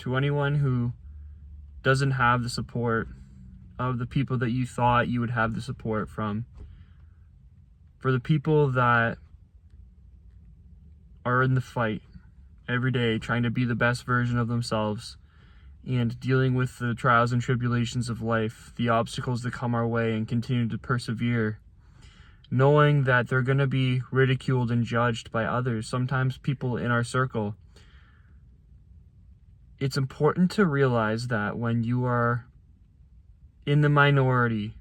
to anyone who doesn't have the support of the people that you thought you would have the support from, for the people that are in the fight every day trying to be the best version of themselves and dealing with the trials and tribulations of life, the obstacles that come our way, and continue to persevere, knowing that they're going to be ridiculed and judged by others, sometimes people in our circle. It's important to realize that when you are in the minority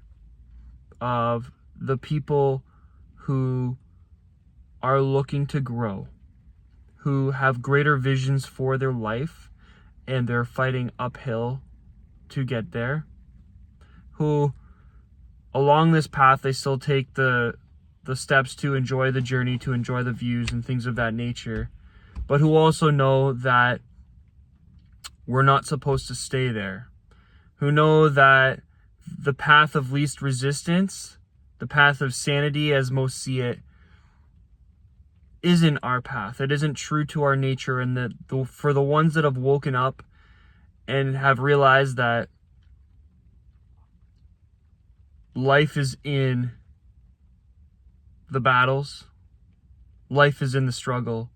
of the people who are looking to grow, who have greater visions for their life, and they're fighting uphill to get there, who along this path they still take the steps to enjoy the journey, to enjoy the views and things of that nature, but who also know that we're not supposed to stay there, who know that the path of least resistance, the path of sanity as most see it, isn't our path. It isn't true to our nature, and that for the ones that have woken up and have realized that life is in the battles, life is in the struggle,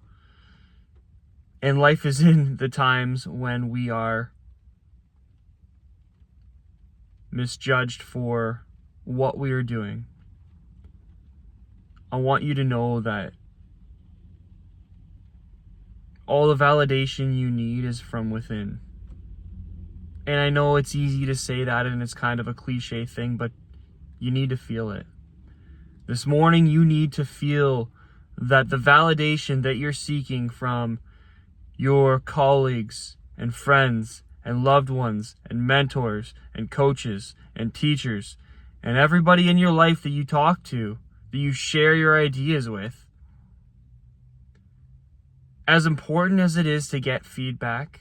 and life is in the times when we are misjudged for what we are doing. I want you to know that all the validation you need is from within. And I know it's easy to say that, and it's kind of a cliche thing, but you need to feel it. This morning, you need to feel that the validation that you're seeking from your colleagues and friends and loved ones and mentors and coaches and teachers and everybody in your life that you talk to, that you share your ideas with, as important as it is to get feedback,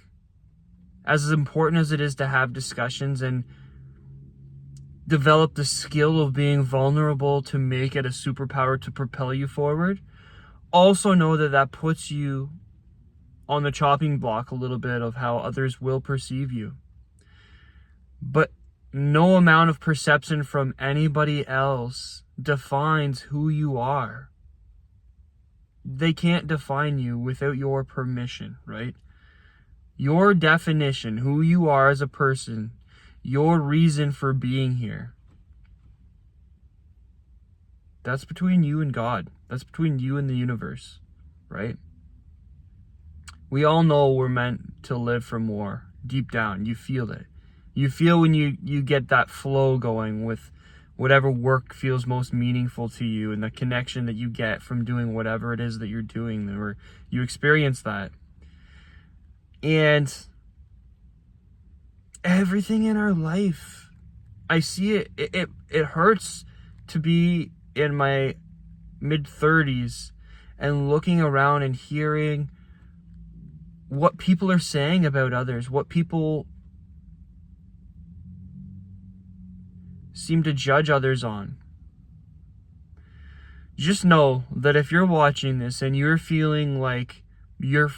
as important as it is to have discussions and develop the skill of being vulnerable to make it a superpower to propel you forward, also know that that puts you on the chopping block a little bit of how others will perceive you. But no amount of perception from anybody else defines who you are. They can't define you without your permission, right? Your definition, who you are as a person, your reason for being here, that's between you and God. That's between you and the universe, right? We all know we're meant to live for more. Deep down, you feel it. You feel when you get that flow going with whatever work feels most meaningful to you, and the connection that you get from doing whatever it is that you're doing, or you experience that. And everything in our life, I see it. It hurts to be in my mid-30s and looking around and hearing what people are saying about others, what people seem to judge others on. Just know that if you're watching this and you're feeling like you're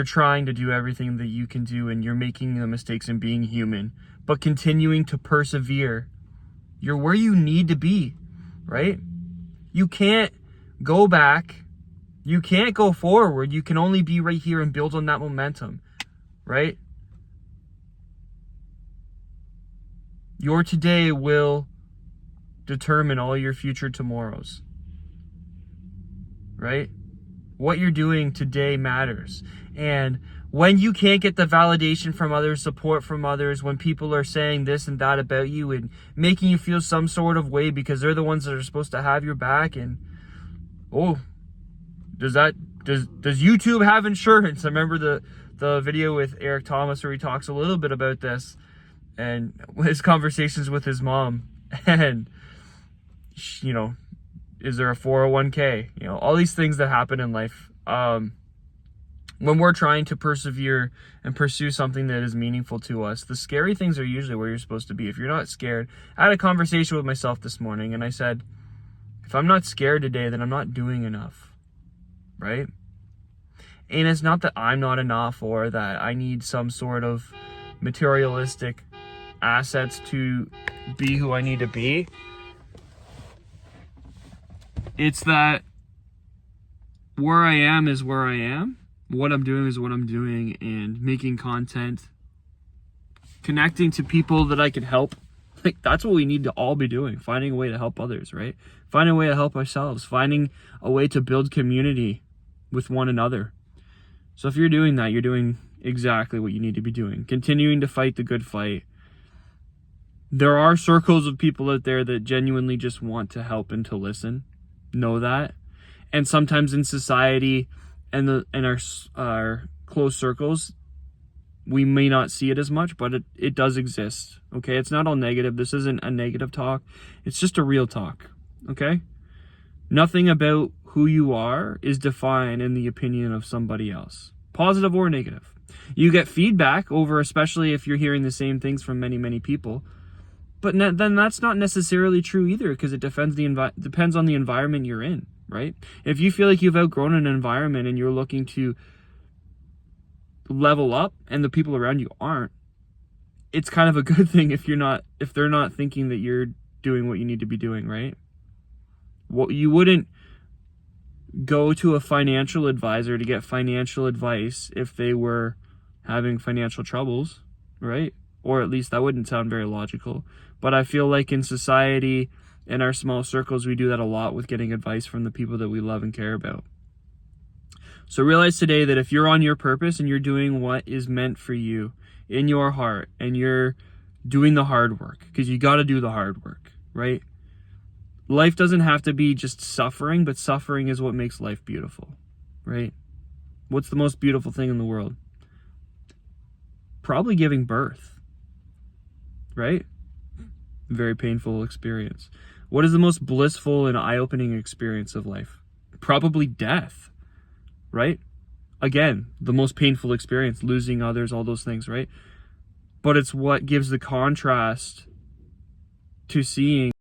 trying to do everything that you can do, and you're making the mistakes and being human, but continuing to persevere, you're where you need to be, right? You can't go back. You can't go forward. You can only be right here and build on that momentum, right? Your today will determine all your future tomorrows, right? What you're doing today matters. And when you can't get the validation from others, support from others, when people are saying this and that about you and making you feel some sort of way because they're the ones that are supposed to have your back, and does YouTube have insurance? I remember the video with Eric Thomas where he talks a little bit about this and his conversations with his mom, and is there a 401k? All these things that happen in life. When we're trying to persevere and pursue something that is meaningful to us, the scary things are usually where you're supposed to be. If you're not scared, I had a conversation with myself this morning, and I said, if I'm not scared today, then I'm not doing enough, right? And it's not that I'm not enough or that I need some sort of materialistic assets to be who I need to be. It's that where I am is where I am. What I'm doing is what I'm doing, and making content, connecting to people that I can help. Like, that's what we need to all be doing. Finding a way to help others, right? Finding a way to help ourselves. Finding a way to build community with one another. So if you're doing that, you're doing exactly what you need to be doing. Continuing to fight the good fight. There are circles of people out there that genuinely just want to help and to listen. Know that. And sometimes in society and our close circles, we may not see it as much, but it does exist. Okay, it's not all negative. This isn't a negative talk. It's just a real talk. Okay, nothing about who you are is defined in the opinion of somebody else, positive or negative. You get feedback over, especially if you're hearing the same things from many people. But then that's not necessarily true either, because it depends on the environment you're in, right? If you feel like you've outgrown an environment and you're looking to level up and the people around you aren't, it's kind of a good thing if they're not thinking that you're doing what you need to be doing, right? You wouldn't go to a financial advisor to get financial advice if they were having financial troubles, right? Or at least that wouldn't sound very logical. But I feel like in society, in our small circles, we do that a lot with getting advice from the people that we love and care about. So realize today that if you're on your purpose and you're doing what is meant for you in your heart, and you're doing the hard work, because you got to do the hard work, right? Life doesn't have to be just suffering, but suffering is what makes life beautiful, right? What's the most beautiful thing in the world? Probably giving birth, right? Very painful experience. What is the most blissful and eye-opening experience of life? Probably death, right? Again, the most painful experience, losing others, all those things, right? But it's what gives the contrast to seeing